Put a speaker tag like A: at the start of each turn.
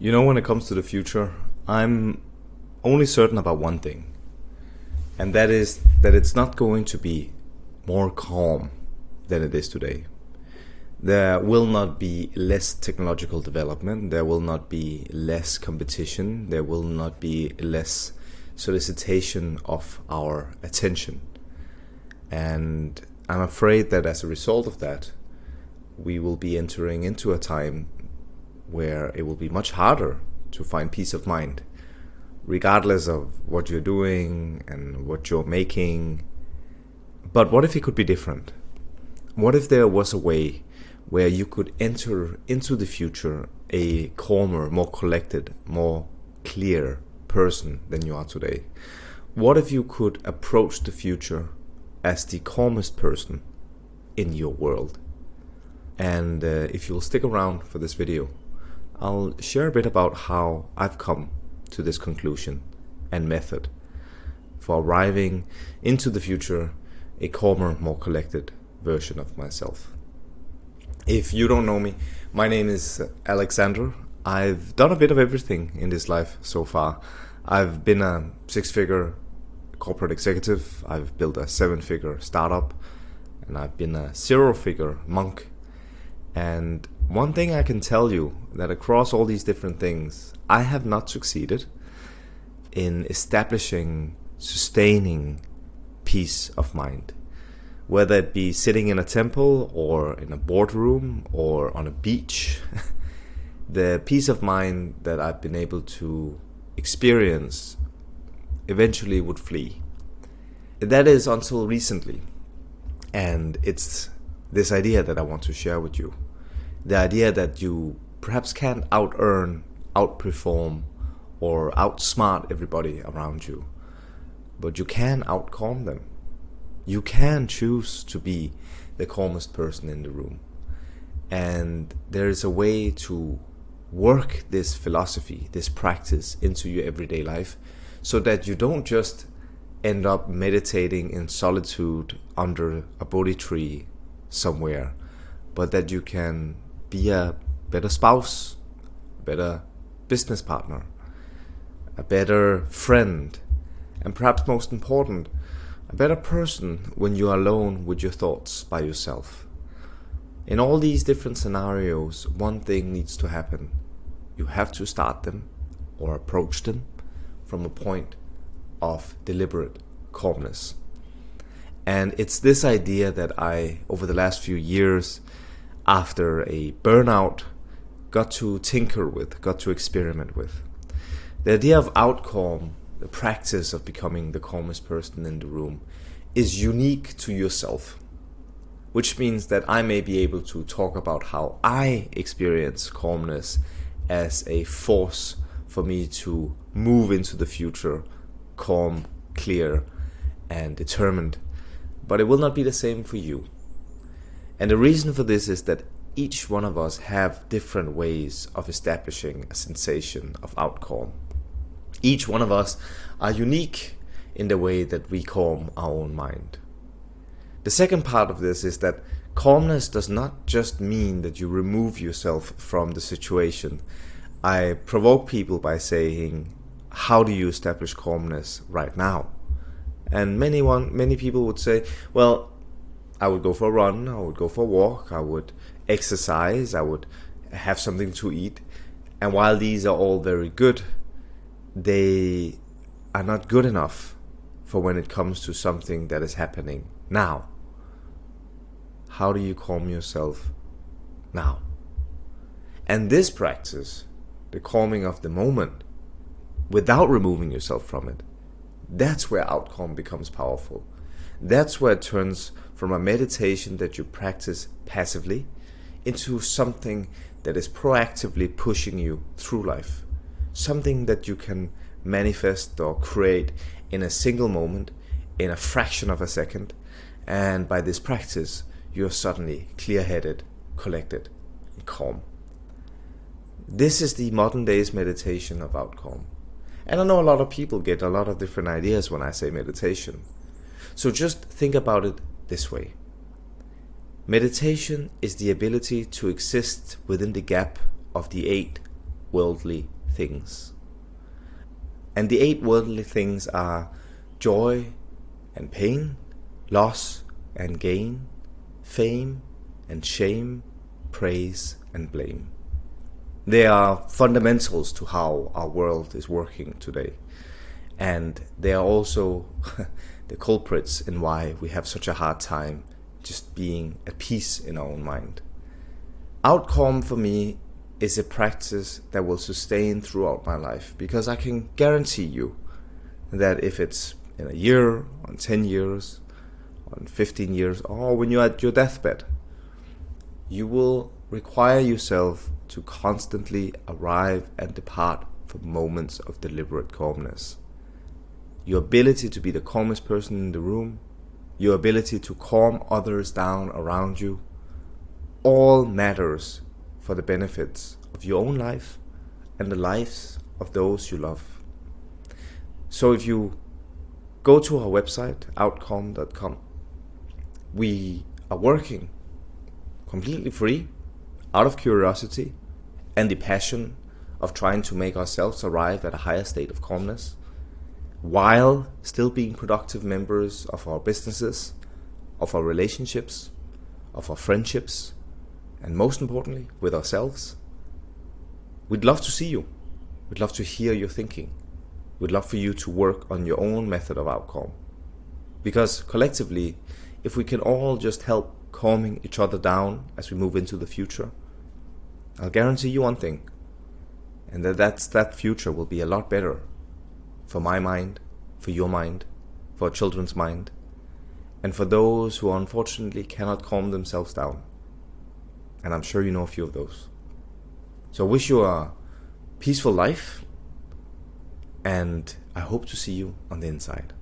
A: You know, when it comes to the future, I'm only certain about one thing, and that is that it's not going to be more calm than it is today. There will not be less technological development, there will not be less competition, there will not be less solicitation of our attention. And I'm afraid that as a result of that, we will be entering into a time where it will be much harder to find peace of mind, regardless of what you're doing and what you're making. But what if it could be different? What if there was a way where you could enter into the future a calmer, more collected, more clear person than you are today? What if you could approach the future as the calmest person in your world? And if you'll stick around for this video, I'll share a bit about how I've come to this conclusion and method for arriving into the future a calmer, more collected version of myself. If you don't know me, my name is Alexander. I've done a bit of everything in this life so far. I've been a 6-figure corporate executive, I've built a 7-figure startup, and I've been a 0-figure monk. And one thing I can tell you, that across all these different things, I have not succeeded in establishing, sustaining peace of mind. Whether it be sitting in a temple or in a boardroom or on a beach, the peace of mind that I've been able to experience eventually would flee. That is until recently. And it's this idea that I want to share with you. The idea that you perhaps can't out-earn, outperform, or outsmart everybody around you, but you can out-calm them. You can choose to be the calmest person in the room. And there is a way to work this philosophy, this practice into your everyday life, so that you don't just end up meditating in solitude under a Bodhi tree somewhere, but that you can be a better spouse, a better business partner, a better friend, and perhaps most important, a better person when you are alone with your thoughts by yourself. In all these different scenarios, one thing needs to happen. You have to start them or approach them from a point of deliberate calmness. And it's this idea that I, over the last few years, after a burnout, got to tinker with, got to experiment with. The idea of outcalm, the practice of becoming the calmest person in the room, is unique to yourself, which means that I may be able to talk about how I experience calmness as a force for me to move into the future calm, clear, and determined. But it will not be the same for you. And the reason for this is that each one of us have different ways of establishing a sensation of outcalm. Each one of us are unique in the way that we calm our own mind. The second part of this is that calmness does not just mean that you remove yourself from the situation. I provoke people by saying, how do you establish calmness right now? And many people would say, well, I would go for a run, I would go for a walk, I would exercise, I would have something to eat. And while these are all very good, they are not good enough for when it comes to something that is happening now. How do you calm yourself now? And this practice, the calming of the moment, without removing yourself from it, that's where outcome becomes powerful. That's where it turns from a meditation that you practice passively into something that is proactively pushing you through life. Something that you can manifest or create in a single moment, in a fraction of a second. And by this practice, you're suddenly clear-headed, collected, and calm. This is the modern day's meditation of outcome. And I know a lot of people get a lot of different ideas when I say meditation. So just think about it this way. Meditation is the ability to exist within the gap of the 8 worldly things. And the 8 worldly things are joy and pain, loss and gain, fame and shame, praise and blame. They are fundamentals to how our world is working today. And they are also the culprits in why we have such a hard time just being at peace in our own mind. Outcome for me is a practice that will sustain throughout my life, because I can guarantee you that if it's in a year, on 10 years, on 15 years, or when you're at your deathbed, you will require yourself to constantly arrive and depart from moments of deliberate calmness. Your ability to be the calmest person in the room, your ability to calm others down around you, all matters for the benefits of your own life and the lives of those you love. So if you go to our website, outcalm.com, we are working completely free, out of curiosity and the passion of trying to make ourselves arrive at a higher state of calmness, while still being productive members of our businesses, of our relationships, of our friendships, and most importantly, with ourselves. We'd love to see you. We'd love to hear your thinking. We'd love for you to work on your own method of outcome. Because collectively, if we can all just help calming each other down as we move into the future, I'll guarantee you one thing, and that future will be a lot better for my mind, for your mind, for our children's mind, and for those who unfortunately cannot calm themselves down. And I'm sure you know a few of those. So I wish you a peaceful life, and I hope to see you on the inside.